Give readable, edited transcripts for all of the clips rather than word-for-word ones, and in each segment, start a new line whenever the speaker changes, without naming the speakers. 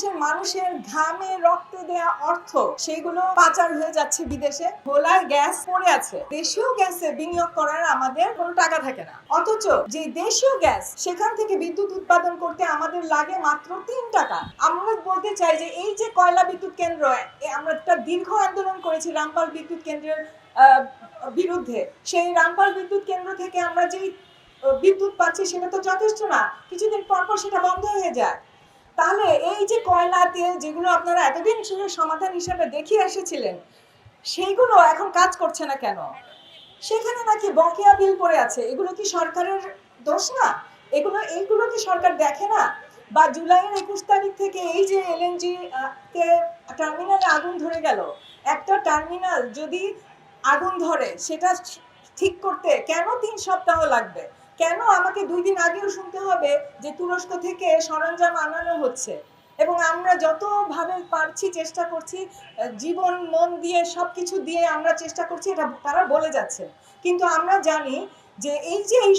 দেশের মানুষের ঘামে রক্তে দেয়া অর্থ সেগুলো পাচার হয়ে যাচ্ছে বিদেশে। ভোলার গ্যাস পড়ে আছে, দেশীয় গ্যাসে বিনিয়োগ করার আমাদের কোনো টাকা থাকে না, অথচ যে দেশীয় গ্যাস সেখান থেকে বিদ্যুৎ উৎপাদন করতে আমাদের লাগে মাত্র 3 টাকা। আমরা বলতে চাই যে এই যে কয়লা বিদ্যুৎ কেন্দ্র, আমরা একটা দীর্ঘ আন্দোলন করেছি রামপাল বিদ্যুৎ কেন্দ্রের বিরুদ্ধে। সেই রামপাল বিদ্যুৎ কেন্দ্র থেকে আমরা যেই বিদ্যুৎ পাচ্ছি সেটা তো যথেষ্ট না, কিছুদিন পর পর সেটা বন্ধ হয়ে যায়। তাহলে এই যে কয়লা তেল যেগুলো আপনারা এতদিন সমাধান হিসেবে দেখিয়ে এসেছিলেন, সেইগুলো এখন কাজ করছে না কেন? সেখানে নাকি বকেয়া বিল পড়ে আছে। এগুলো কি সরকারের দোষ না? এইগুলো কি সরকার দেখে না? বা জুলাইয়ের 21 তারিখ থেকে এই যে এলএনজি তে টার্মিনালে আগুন ধরে গেল, একটা টার্মিনাল যদি আগুন ধরে সেটা ঠিক করতে কেন 3 সপ্তাহ লাগবে? কেন আমাকে 2 দিন আগেও শুনতে হবে যে তুরস্ক থেকে সরঞ্জাম আনানো হচ্ছে? এবং আমরা যতভাবে পারছি চেষ্টা করছি, জীবন মন দিয়ে সবকিছু দিয়ে আমরা চেষ্টা করছি, এটা তারা বলে যাচ্ছে। কিন্তু আমরা জানি যে এই যে এই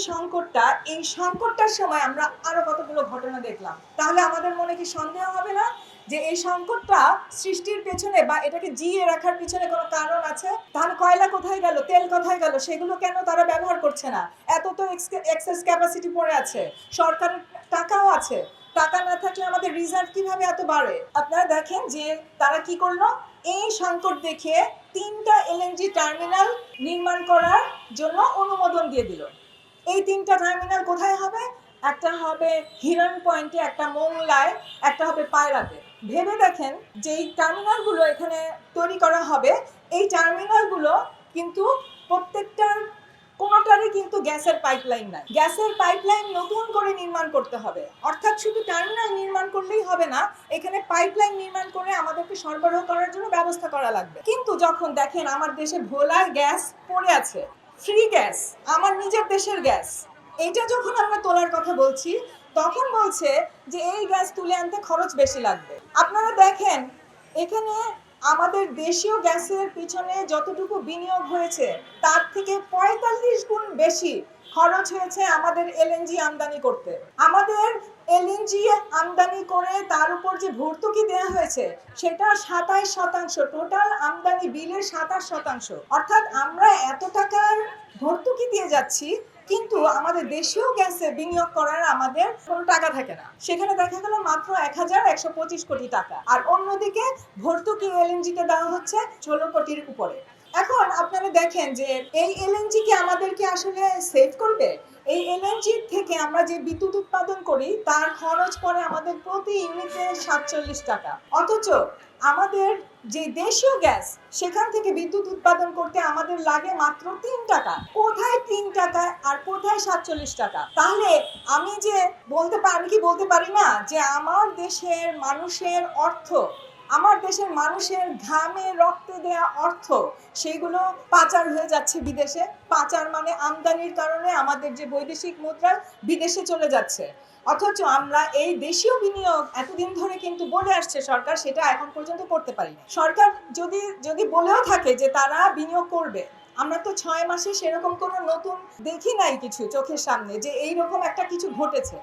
সংকটটার সময় আমরা আরো কতগুলো ঘটনা দেখলাম। তাহলে আমাদের মনে কি সন্দেহ হবে না যে এই সংকটটা সৃষ্টির পেছনে বা এটাকে জিয়ে রাখার পিছনে কোনো কারণ আছে? তাহলে কয়লা কোথায় গেল, তেল কোথায় গেল, সেগুলো কেন তারা ব্যবহার করছে না? এত তো এক্সেস ক্যাপাসিটি পড়ে আছে, সরকারের টাকাও আছে। টাকা না থাকলে আমাদের রিজার্ভ কিভাবে এত বাড়ে? আপনারা দেখেন যে তারা কি করলো, এই সংকট দেখে 3টা এলএনজি টার্মিনাল নির্মাণ করার জন্য অনুমোদন দিয়ে দিল। এই 3টা টার্মিনাল কোথায় হবে? একটা হবে হিরন পয়েন্টে, একটা মোংলায়, একটা হবে পায়রাতে। ভেবে দেখেন যে এই টার্মিনালগুলো এখানে তৈরি করা হবে, এই টার্মিনালগুলো কিন্তু প্রত্যেকটার কোনোটারই কিন্তু গ্যাসের পাইপলাইন নাই। গ্যাসের পাইপলাইন নতুন করে নির্মাণ করতে হবে। অর্থাৎ শুধু টার্মিনাল নির্মাণ করলেই হবে না, এখানে পাইপলাইন নির্মাণ করে আমাদেরকে সরবরাহ করার জন্য ব্যবস্থা করা লাগবে। কিন্তু যখন দেখেন আমার দেশে ভোলার গ্যাস পড়ে আছে, ফ্রি গ্যাস, আমার নিজের দেশের গ্যাস, এইটা যখন আমরা তোলার কথা বলছি, তখন বলছে যে এই গ্যাস তুলে আনতে খরচ বেশি লাগবে। আপনারা দেখেন এখানে আমাদের দেশীয় গ্যাসের পিছনে যতটুকু বিনিয়োগ হয়েছে তার থেকে 45 গুণ বেশি খরচ হয়েছে আমাদের এলএনজি আমদানি করতে। আমাদের এলএনজি আমদানি করে তার উপর যে ভর্তুকি দেওয়া হয়েছে সেটা 27%, টোটাল আমদানি বিলের 27%। অর্থাৎ আমরা এত টাকার ভর্তুকি দিয়ে যাচ্ছি, কিন্তু আমাদের দেশীয় গ্যাসে বিনিয়োগ করার আমাদের কোনো টাকা থাকে না। সেখানে দেখা গেল মাত্র 1125 কোটি টাকা, আর অন্যদিকে ভর্তুকি এলএনজিতে দেওয়া হচ্ছে 16 কোটির উপরে। এখন আপনারা দেখেন যে এই এলএনজি কি আমাদেরকে আসলে সেভ করবে? এই এলএনজি থেকে আমরা যে বিদ্যুৎ উৎপাদন করি তার খরচ পড়ে আমাদের প্রতি ইউনিটে 47 টাকা, অথচ আমাদের যে দেশীয় গ্যাস সেখান থেকে বিদ্যুৎ উৎপাদন করতে আমাদের লাগে মাত্র 3 টাকা। কোথায় 3 টাকা আর কোথায় 47 টাকা? তাহলে আমি কি বলতে পারি না যে আমার দেশের মানুষের অর্থ, আমার দেশের মানুষের ঘামে রক্তে দেয়া অর্থ সেগুলো পাচার হয়ে যাচ্ছে বিদেশে? পাচার মানে আমদানির কারণে আমাদের যে বৈদেশিক মুদ্রা বিদেশে চলে যাচ্ছে, অথচ আমরা এই দেশীয় বিনিয়োগ এতদিন ধরে কিন্তু বলে আসছে সরকার, সেটা এখন পর্যন্ত করতে পারি না। সরকার যদি বলেও থাকে যে তারা বিনিয়োগ করবে, আমরা তো 6 মাসে সেরকম কোনো নতুন দেখি নাই কিছু চোখের সামনে যে এইরকম একটা কিছু ঘটেছে।